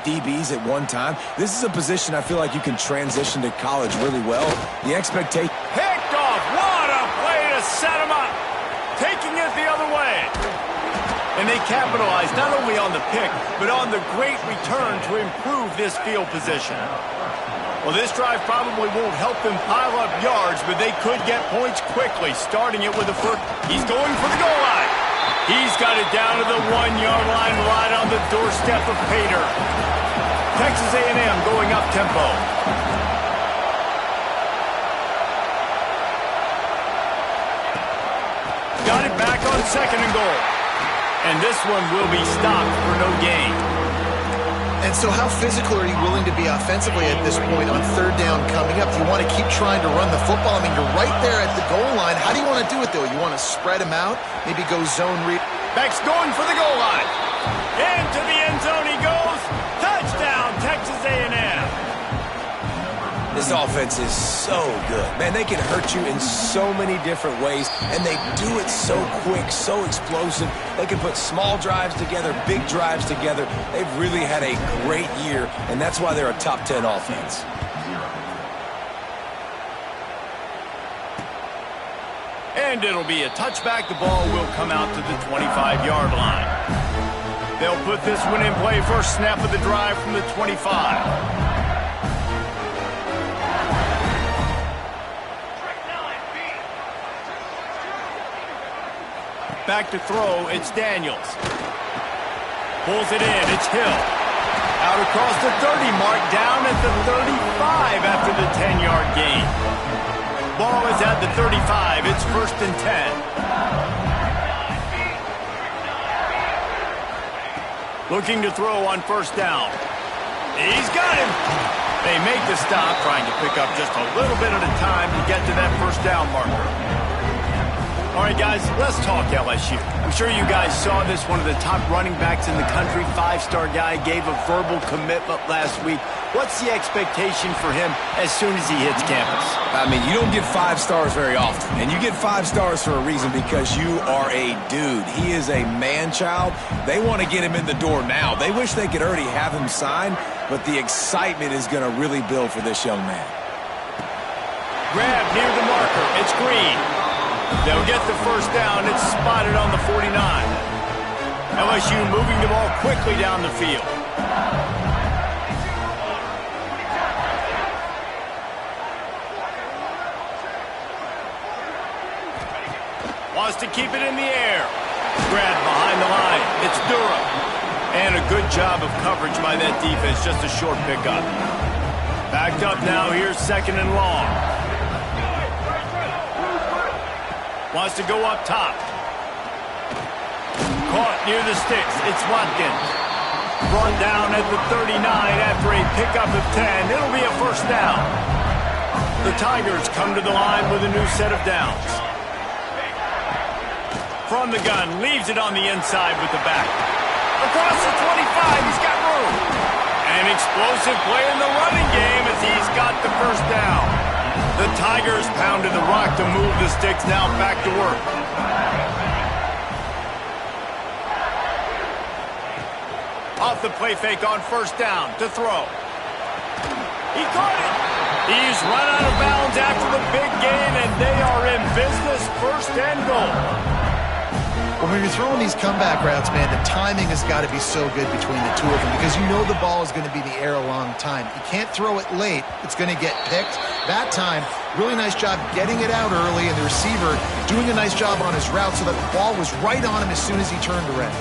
DBs at one time. This is a position I feel like you can transition to college really well. The expectation... Picked off. What a play to set him up. Taking it the other way. And they capitalized not only on the pick, but on the great return to improve this field position. Well, this drive probably won't help them pile up yards, but they could get points quickly, starting it with a first. He's going for the goal line. He's got it down to the 1-yard line, right on the doorstep of Pater. Texas A&M going up tempo. Got it back on 2nd and goal. And this one will be stopped for no gain. And so how physical are you willing to be offensively at this point on 3rd down coming up? Do you want to keep trying to run the football? I mean, you're right there at the goal line. How do you want to do it, though? You want to spread them out? Maybe go zone read? Beck's going for the goal line. Into the end zone he goes. Touchdown, Texas A&M. This offense is so good. Man, they can hurt you in so many different ways, and they do it so quick, so explosive. They can put small drives together, big drives together. They've really had a great year, and that's why they're a top 10 offense. And it'll be a touchback. The ball will come out to the 25-yard line. They'll put this one in play. First snap of the drive from the 25. Back to throw, it's Daniels. Pulls it in, it's Hill. Out across the 30 mark, down at the 35 after the 10-yard gain. Ball is at the 35, it's 1st and 10. Looking to throw on 1st down. He's got him. They make the stop, trying to pick up just a little bit at a time to get to that 1st down marker. All right, guys, let's talk LSU. I'm sure you guys saw this. One of the top running backs in the country, 5-star guy, gave a verbal commitment last week. What's the expectation for him as soon as he hits campus? I mean, you don't get 5 stars very often, and you get 5 stars for a reason, because you are a dude. He is a man-child. They want to get him in the door now. They wish they could already have him signed, but the excitement is going to really build for this young man. Grab near the marker. It's Green. They'll get the 1st down. It's spotted on the 49. LSU moving the ball quickly down the field. Wants to keep it in the air. Grabbed behind the line. It's Durham. And a good job of coverage by that defense. Just a short pickup. Backed up now. Here's 2nd and long. Wants to go up top. Caught near the sticks. It's Watkins. Brought down at the 39 after a pickup of 10. It'll be a 1st down. The Tigers come to the line with a new set of downs. From the gun, leaves it on the inside with the back. Across the 25, he's got room. An explosive play in the running game as he's got the 1st down. The Tigers pounded the rock to move the sticks, now back to work. Off the play fake on 1st down to throw. He caught it. He's run out of bounds after the big gain, and they are in business. 1st and goal. Well, when you're throwing these comeback routes, man, the timing has got to be so good between the two of them, because you know the ball is going to be in the air a long time. You can't throw it late. It's going to get picked. That time, really nice job getting it out early, and the receiver doing a nice job on his route so that the ball was right on him as soon as he turned around.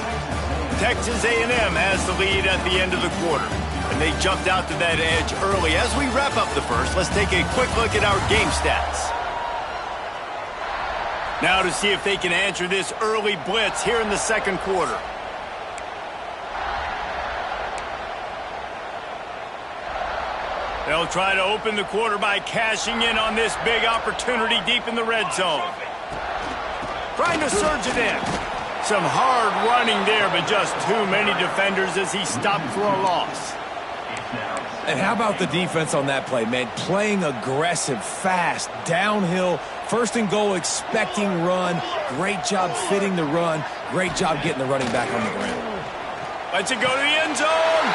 Texas A&M has the lead at the end of the quarter, and they jumped out to that edge early. As we wrap up the first, let's take a quick look at our game stats. Now to see if they can answer this early blitz here in the 2nd quarter. They'll try to open the quarter by cashing in on this big opportunity deep in the red zone. Trying to surge it in. Some hard running there, but just too many defenders as he stopped for a loss. And how about the defense on that play, man? Playing aggressive, fast, downhill, 1st and goal, expecting run. Great job fitting the run. Great job getting the running back on the ground. Let's it go to the end zone.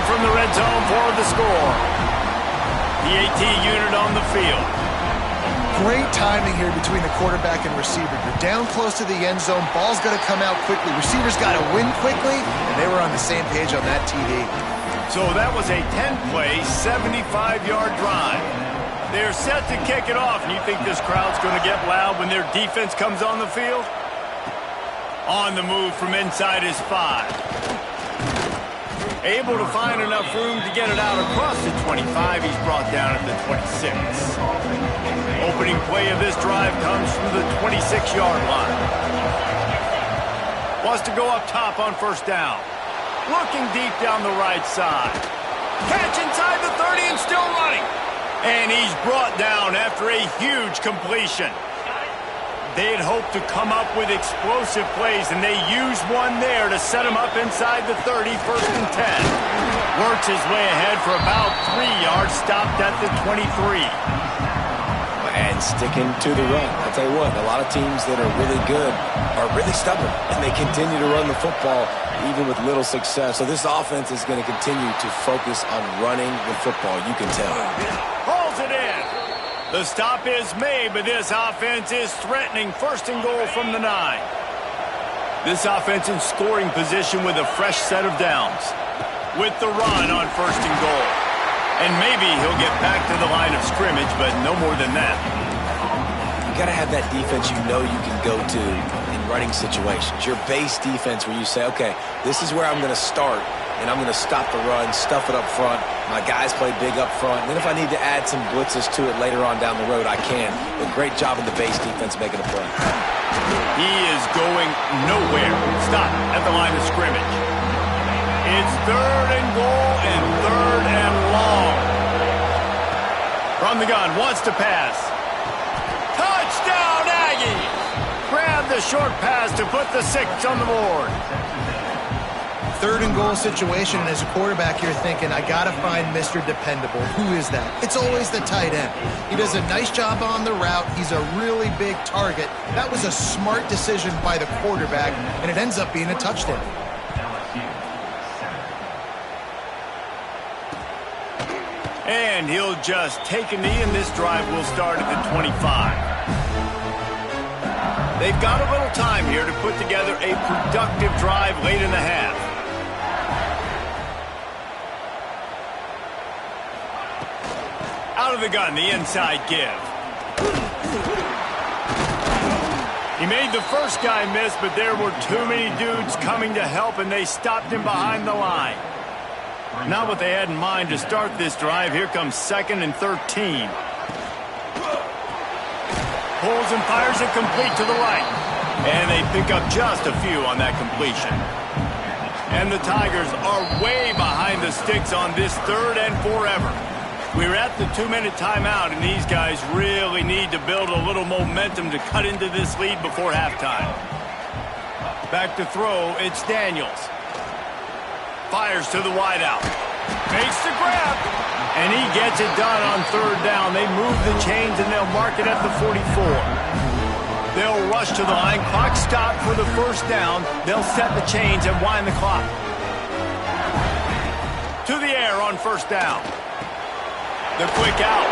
from the red zone for the score. The AT unit on the field. Great timing here between the quarterback and receiver. You're down close to the end zone. Ball's got to come out quickly. Receivers got to win quickly, and they were on the same page on that TD. So that was a 10-play, 75-yard drive. They're set to kick it off, and you think this crowd's going to get loud when their defense comes on the field? On the move from inside his 5. Able to find enough room to get it out across the 25. He's brought down at the 26. Opening play of this drive comes from the 26-yard line. Wants to go up top on first down. Looking deep down the right side. Catch inside the 30 and still running. And he's brought down after a huge completion. They'd hoped to come up with explosive plays, and they used one there to set him up inside the 30, first and 10. Works his way ahead for about 3 yards, stopped at the 23. And sticking to the run. I'll tell you what, a lot of teams that are really good are really stubborn, and they continue to run the football even with little success. So this offense is going to continue to focus on running the football, you can tell. Hauls it in. The stop is made, but this offense is threatening first and goal from the 9. This offense in scoring position with a fresh set of downs. With the run on first and goal. And maybe he'll get back to the line of scrimmage, but no more than that. You got to have that defense you know you can go to in running situations. Your base defense where you say, okay, this is where I'm going to start, and I'm going to stop the run, stuff it up front. My guys play big up front. And then if I need to add some blitzes to it later on down the road, I can. But great job in the base defense making a play. He is going nowhere. Stop at the line of scrimmage. It's third and goal and third and long. From the gun, wants to pass. Touchdown, Aggies! Grab the short pass to put the 6 on the board. Third and goal situation, and as a quarterback, you're thinking, I got to find Mr. Dependable. Who is that? It's always the tight end. He does a nice job on the route. He's a really big target. That was a smart decision by the quarterback, and it ends up being a touchdown. And he'll just take a knee, and this drive will start at the 25. They've got a little time here to put together a productive drive late in the half. Out of the gun, the inside give. He made the first guy miss, but there were too many dudes coming to help, and they stopped him behind the line. Not what they had in mind to start this drive. Here comes 2nd and 13. Pulls and fires it complete to the right. And they pick up just a few on that completion. And the Tigers are way behind the sticks on this 3rd and forever. We're at the 2-minute timeout, and these guys really need to build a little momentum to cut into this lead before halftime. Back to throw, it's Daniels. Fires to the wideout. Makes the grab. And he gets it done on 3rd down. They move the chains, and they'll mark it at the 44. They'll rush to the line. Clock stopped for the first down. They'll set the chains and wind the clock. To the air on first down. The quick out.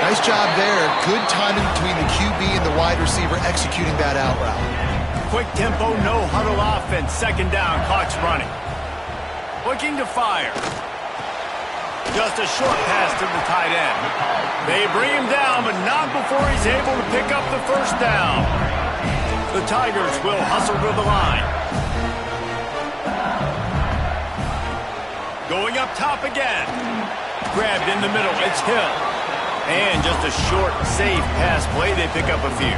Nice job there. Good timing between the QB and the wide receiver executing that out route. Quick tempo, no huddle offense. 2nd down, clock's running. Looking to fire. Just a short pass to the tight end. They bring him down, but not before he's able to pick up the first down. The Tigers will hustle to the line. Going up top again. Grabbed in the middle, it's Hill. And just a short, safe pass play, they pick up a few.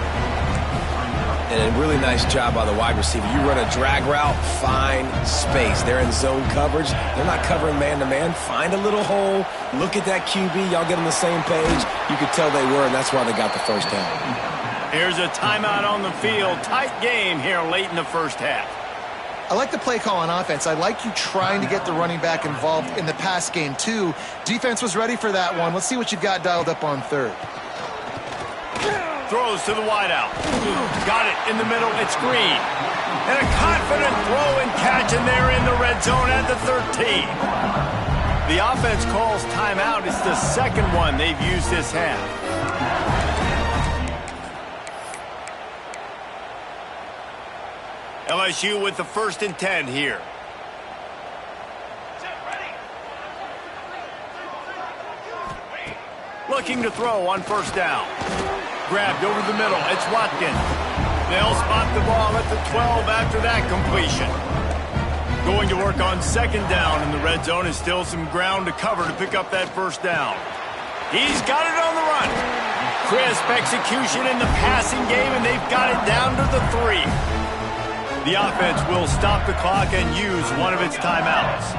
And a really nice job by the wide receiver. You run a drag route, find space. They're in zone coverage. They're not covering man-to-man. Find a little hole. Look at that QB. Y'all get on the same page. You could tell they were, and that's why they got the first down. Here's a timeout on the field. Tight game here late in the first half. I like the play call on offense. I like you trying to get the running back involved in the pass game, too. Defense was ready for that one. Let's see what you've got dialed up on 3rd. Throws to the wideout. Got it in the middle. It's Green. And a confident throw and catch, and they're in the red red zone at the 13. The offense calls timeout. It's the second one they've used this half. LSU with the 1st and 10 here. Looking to throw on 1st down. Grabbed over the middle. It's Watkins. They'll spot the ball at the 12 after that completion. Going to work on 2nd down in the red zone, and still some ground to cover to pick up that 1st down. He's got it on the run. Crisp execution in the passing game, and they've got it down to the 3. The offense will stop the clock and use one of its timeouts.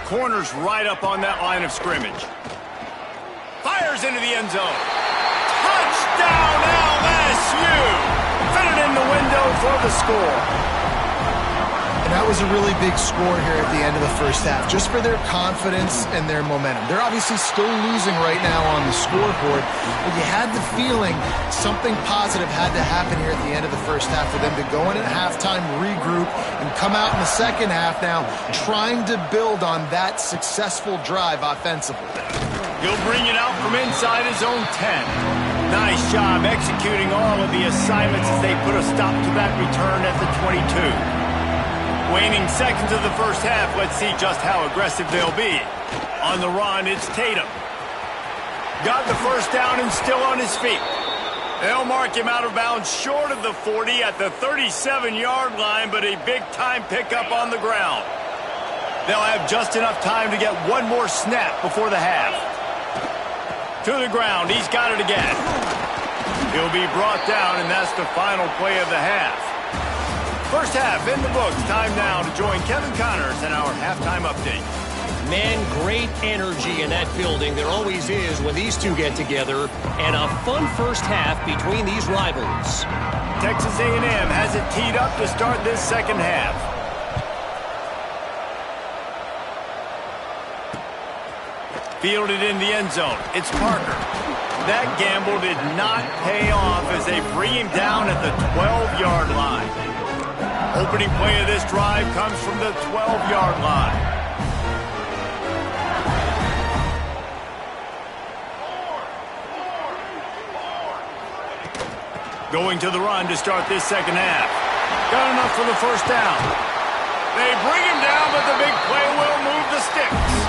Corner's right up on that line of scrimmage. Fires into the end zone. Touchdown LSU! Fit it in the window for the score. And that was a really big score here at the end of the 1st half, just for their confidence and their momentum. They're obviously still losing right now on the scoreboard, but you had the feeling something positive had to happen here at the end of the 1st half for them to go in at halftime, regroup, and come out in the 2nd half now trying to build on that successful drive offensively. He'll bring it out from inside his own 10. Nice job executing all of the assignments as they put a stop to that return at the 22. Waning seconds of the 1st half, let's see just how aggressive they'll be. On the run, it's Tatum. Got the 1st down and still on his feet. They'll mark him out of bounds short of the 40 at the 37-yard line, but a big-time pickup on the ground. They'll have just enough time to get one more snap before the half. To the ground, he's got it again. He'll be brought down, and that's the final play of the half. 1st half in the books. Time now to join Kevin Connors in our halftime update. Man, great energy in that building. There always is when these two get together. And a fun 1st half between these rivals. Texas A&M has it teed up to start this 2nd half. Fielded in the end zone. It's Parker. That gamble did not pay off as they bring him down at the 12-yard line. Opening play of this drive comes from the 12-yard line. Going to the run to start this 2nd half. Got enough for the 1st down. They bring him down, but the big play will move the sticks.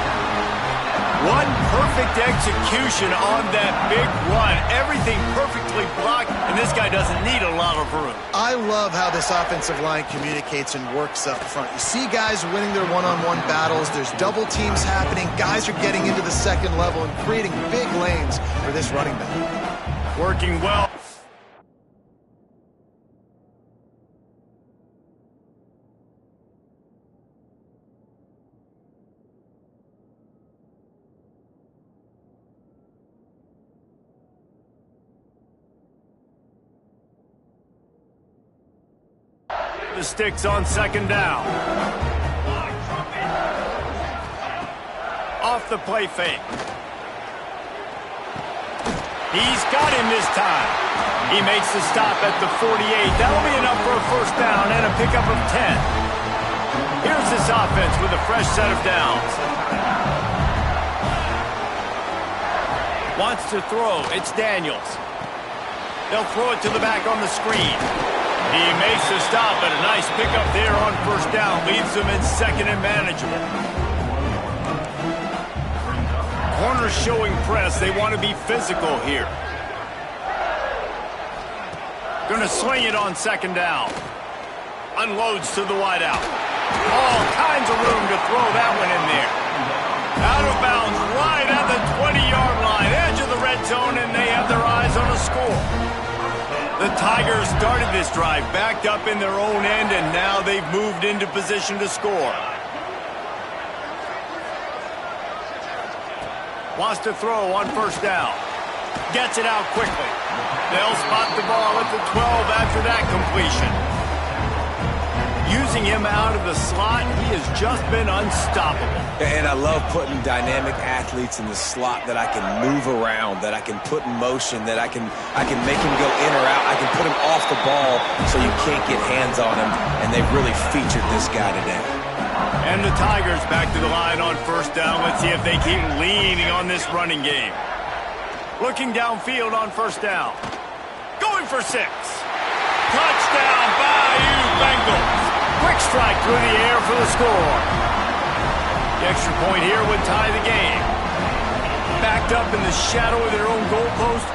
One perfect execution on that big run. Everything perfectly blocked, and this guy doesn't need a lot of room. I love how this offensive line communicates and works up front. You see guys winning their one-on-one battles. There's double teams happening. Guys are getting into the 2nd level and creating big lanes for this running back. Working well. The sticks on 2nd down. Off the play fake. He's got him this time. He makes the stop at the 48. That'll be enough for a 1st down and a pickup of 10. Here's this offense with a fresh set of downs. Wants to throw. It's Daniels. They'll throw it to the back on the screen. He makes the stop, but a nice pickup there on 1st down. Leaves them in 2nd and manageable. Corners showing press. They want to be physical here. Going to sling it on 2nd down. Unloads to the wideout. All kinds of room to throw that one in there. Out of bounds right at the 20-yard line. Edge of the red zone, and they have their eyes on a score. The Tigers started this drive backed up in their own end, and now they've moved into position to score. Wants to throw on 1st down. Gets it out quickly. They'll spot the ball at the 12 after that completion. Using him out of the slot, he has just been unstoppable. And I love putting dynamic athletes in the slot that I can move around, that I can put in motion, that I can make him go in or out. I can put him off the ball so you can't get hands on him, and they've really featured this guy today. And Tigers back to the line on first down. Let's see if they keep leaning on this running game. Looking downfield on first down. Going for 6. Touchdown, Bayou Bengals. Quick strike through the air for the score. The extra point here would tie the game. Backed up in the shadow of their own goalpost,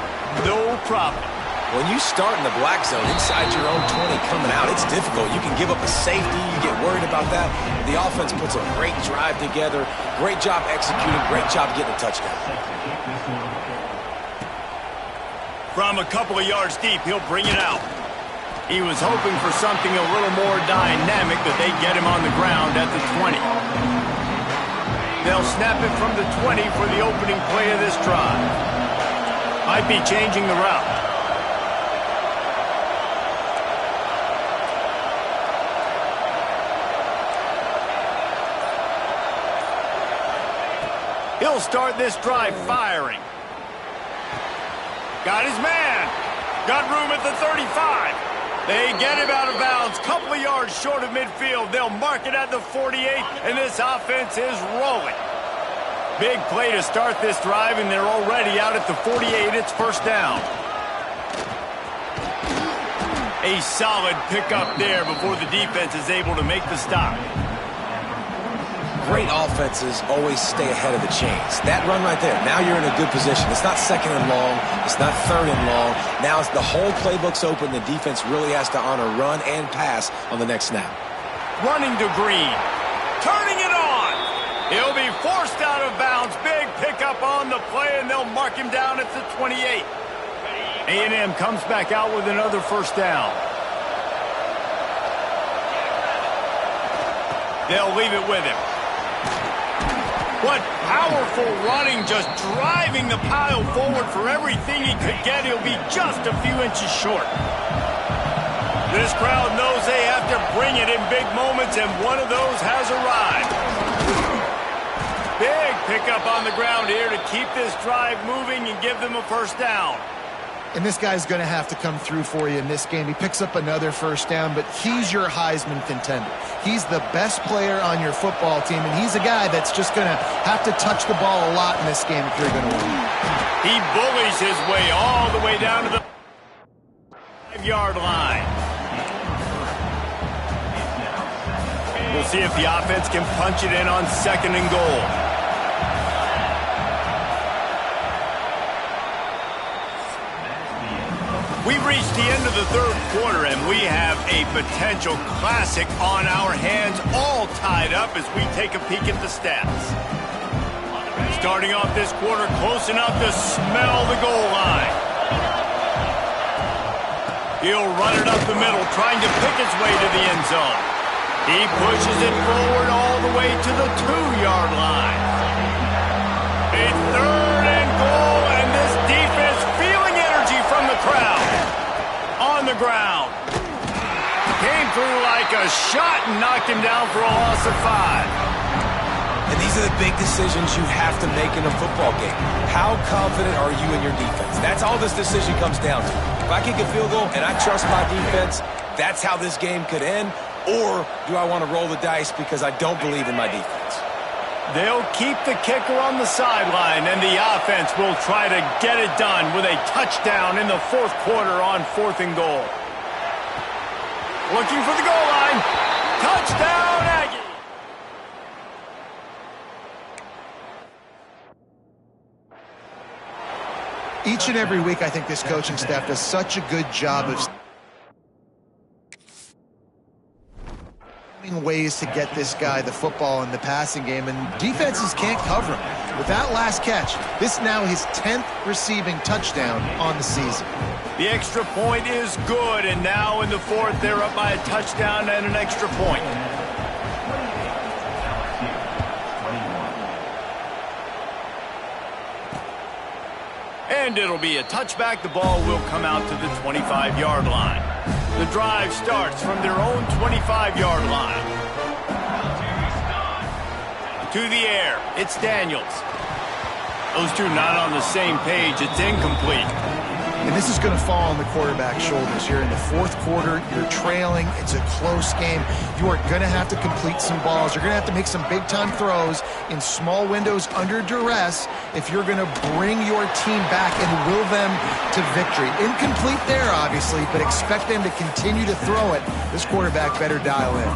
no problem. When you start in the black zone inside your own 20 coming out, it's difficult. You can give up a safety. You get worried about that. The offense puts a great drive together. Great job executing. Great job getting a touchdown. From a couple of yards deep, he'll bring it out. He was hoping for something a little more dynamic, but they get him on the ground at the 20. They'll snap it from the 20 for the opening play of this drive. Might be changing the route. He'll start this drive firing. Got his man. Got room at the 35. They get him out of bounds. Couple of yards short of midfield. They'll mark it at the 48, and this offense is rolling. Big play to start this drive, and they're already out at the 48. It's first down. A solid pickup there before the defense is able to make the stop. Great offenses always stay ahead of the chains. That run right there, now you're in a good position. It's not second and long. It's not third and long. Now it's the whole playbook's open. The defense really has to honor run and pass on the next snap. Running to Green. Turning it on. He'll be forced out of bounds. Big pickup on the play, and they'll mark him down at the 28. A&M comes back out with another first down. They'll leave it with him. What powerful running, just driving the pile forward for everything he could get. He'll be just a few inches short. This crowd knows they have to bring it in big moments, and one of those has arrived. Big pickup on the ground here to keep this drive moving and give them a first down. And this guy's going to have to come through for you in this game. He picks up another first down, but he's your Heisman contender. He's the best player on your football team, and he's a guy that's just going to have to touch the ball a lot in this game if you're going to win. He bullies his way all the way down to the 5-yard line. We'll see if the offense can punch it in on second and goal. We've reached the end of the third quarter, and we have a potential classic on our hands, all tied up as we take a peek at the stats. Starting off this quarter, close enough to smell the goal line. He'll run it up the middle, trying to pick his way to the end zone. He pushes it forward all the way to the 2-yard line. A third and goal, and this defense feeling energy from the crowd. On the ground. Came through like a shot and knocked him down for a loss of 5. And these are the big decisions you have to make in a football game. How confident are you in your defense? That's all this decision comes down to. If I kick a field goal and I trust my defense, that's how this game could end. Or do I want to roll the dice because I don't believe in my defense? They'll keep the kicker on the sideline, and the offense will try to get it done with a touchdown in the fourth quarter on 4th and goal. Looking for the goal line. Touchdown, Aggie! Each and every week, I think this coaching staff does such a good job of ways to get this guy the football in the passing game, and defenses can't cover him. With that last catch, this now his 10th receiving touchdown on the season. The extra point is good, and now in the fourth, they're up by a touchdown and an extra point. And it'll be a touchback. The ball will come out to the 25-yard line. The drive starts from their own 25-yard line. To the air, it's Daniels. Those two not on the same page. It's incomplete. And this is going to fall on the quarterback's shoulders. You're in the fourth quarter. You're trailing. It's a close game. You are going to have to complete some balls. You're going to have to make some big-time throws in small windows under duress if you're going to bring your team back and will them to victory. Incomplete there, obviously, but expect them to continue to throw it. This quarterback better dial in.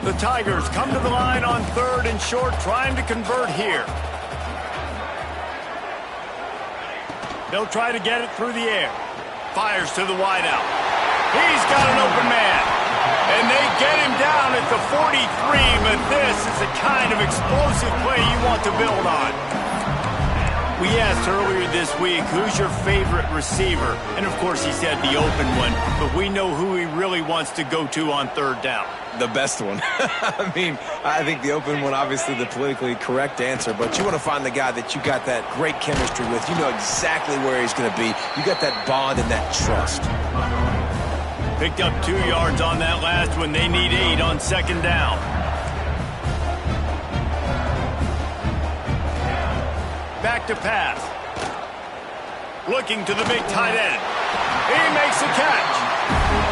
The Tigers come to the line on 3rd and short, trying to convert here. They'll try to get it through the air. Fires to the wideout. He's got an open man. And they get him down at the 43, but this is the kind of explosive play you want to build on. We asked earlier this week, who's your favorite receiver? And of course he said the open one, but we know who he really wants to go to on 3rd down. The best one. I mean, I think the open one, obviously the politically correct answer, but you want to find the guy that you got that great chemistry with. You know exactly where he's going to be. You got that bond and that trust. Picked up 2 yards on that last one. They need 8 on 2nd down. Back to pass. Looking to the big tight end. He makes a catch.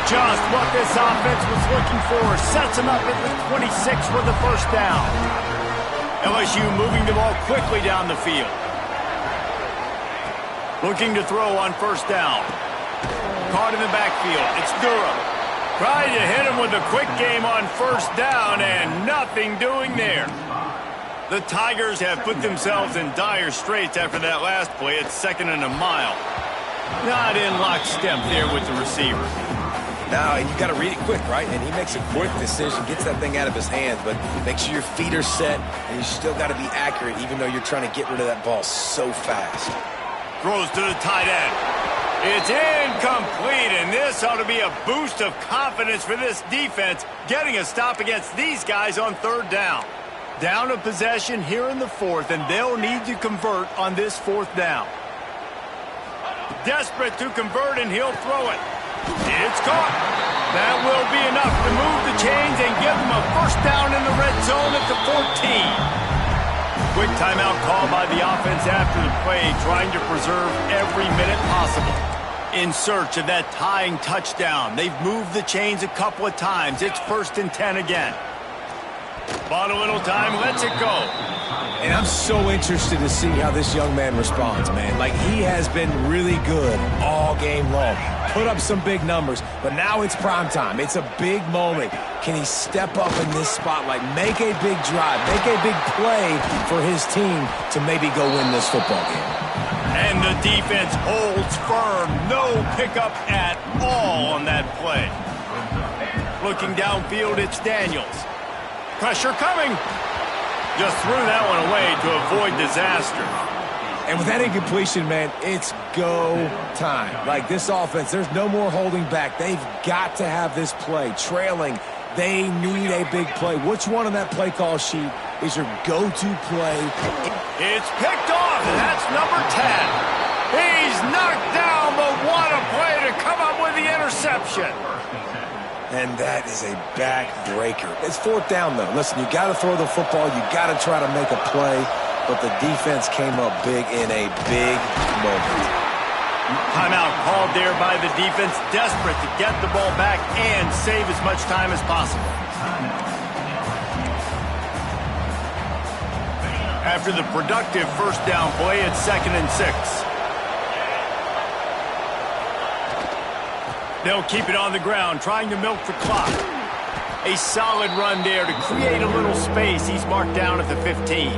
Just what this offense was looking for. Sets him up at the 26 for the 1st down. LSU moving the ball quickly down the field. Looking to throw on 1st down. Caught in the backfield. It's Durham. Trying to hit him with a quick game on 1st down, and nothing doing there. The Tigers have put themselves in dire straits after that last play. It's 2nd and a mile. Not in lockstep there with the receiver. Now, you got to read it quick, right? And he makes a quick decision, gets that thing out of his hands, but make sure your feet are set, and you still got to be accurate, even though you're trying to get rid of that ball so fast. Throws to the tight end. It's incomplete, and this ought to be a boost of confidence for this defense, getting a stop against these guys on 3rd down. Down a possession here in the 4th, and they'll need to convert on this 4th down. Desperate to convert, and he'll throw it. It's caught. That will be enough to move the chains and give them a 1st down in the red zone at the 14. Quick timeout call by the offense after the play, trying to preserve every minute possible. In search of that tying touchdown. They've moved the chains a couple of times. It's 1st and 10 again. Bought a little time, lets it go. And I'm so interested to see how this young man responds, man. Like, he has been really good all game long. Put up some big numbers, but now it's prime time. It's a big moment. Can he step up in this spotlight, make a big drive, make a big play for his team to maybe go win this football game? And the defense holds firm. No pickup at all on that play. Looking downfield, it's Daniels. Pressure coming. Just threw that one away to avoid disaster. And with that incompletion, man, it's go time. Like, this offense, there's no more holding back. They've got to have this play. Trailing, they need a big play. Which one on that play call sheet is your go-to play? It's picked off, and that's number 10. He's knocked down, but what a play to come up with the interception. And that is a backbreaker. It's 4th down, though. Listen, you got to throw the football. You got to try to make a play. But the defense came up big in a big moment. Timeout called there by the defense, desperate to get the ball back and save as much time as possible. After the productive 1st down play, it's 2nd and 6. They'll keep it on the ground, trying to milk the clock. A solid run there to create a little space. He's marked down at the 15.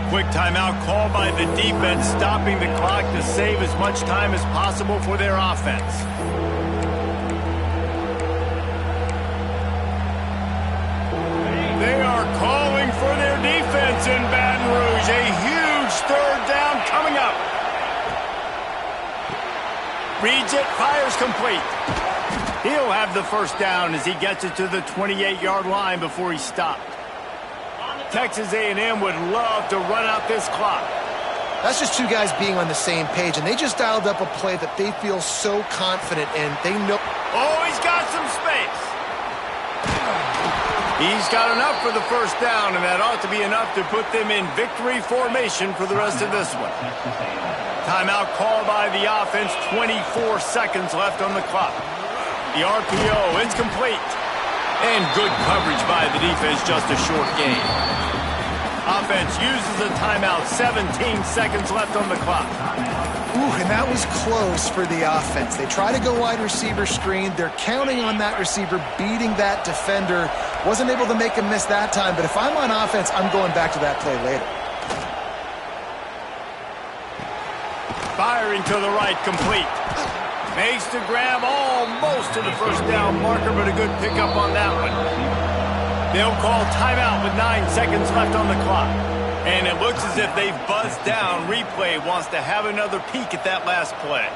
Quick timeout called by the defense, stopping the clock to save as much time as possible for their offense. They are calling for their defense in Baton Rouge. A huge 3rd down coming up. Reads it, fires complete. He'll have the 1st down as he gets it to the 28-yard line before he stopped. Texas A&M would love to run out this clock. That's just two guys being on the same page, and they just dialed up a play that they feel so confident in. They know. Oh, he's got some space. He's got enough for the 1st down, and that ought to be enough to put them in victory formation for the rest of this one. Timeout called by the offense, 24 seconds left on the clock. The RPO, it's complete. And good coverage by the defense, just a short gain. Offense uses a timeout, 17 seconds left on the clock. Ooh, and that was close for the offense. They try to go wide receiver screen. They're counting on that receiver beating that defender. Wasn't able to make him miss that time, but if I'm on offense, I'm going back to that play later. Firing to the right, complete. Makes the grab almost to the first down marker, but a good pickup on that one. They'll call timeout with 9 seconds left on the clock. And it looks as if they've buzzed down. Replay wants to have another peek at that last play.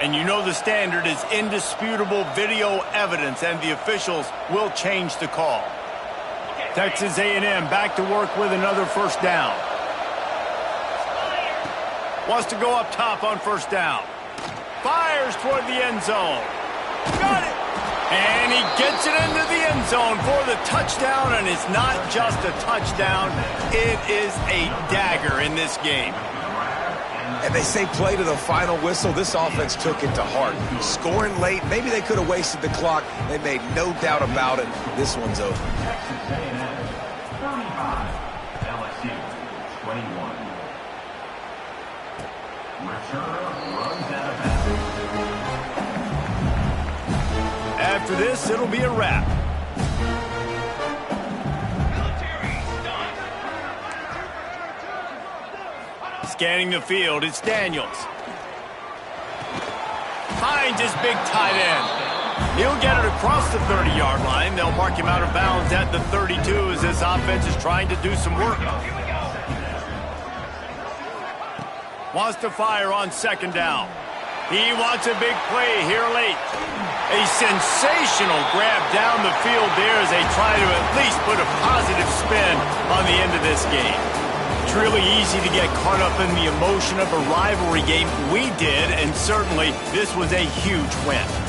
And you know the standard is indisputable video evidence, and the officials will change the call. Texas A&M back to work with another first down. Wants to go up top on first down. Fires toward the end zone. Got it! And he gets it into the end zone for the touchdown, and it's not just a touchdown, it is a dagger in this game. And they say play to the final whistle. This offense took it to heart. Scoring late, maybe they could have wasted the clock. They made no doubt about it. This one's over. After this, it'll be a wrap. Scanning the field, it's Daniels. Finds his big tight end. He'll get it across the 30-yard line. They'll mark him out of bounds at the 32 as this offense is trying to do some work. Wants to fire on second down. He wants a big play here late. A sensational grab down the field there as they try to at least put a positive spin on the end of this game. It's really easy to get caught up in the emotion of a rivalry game. We did, and certainly this was a huge win.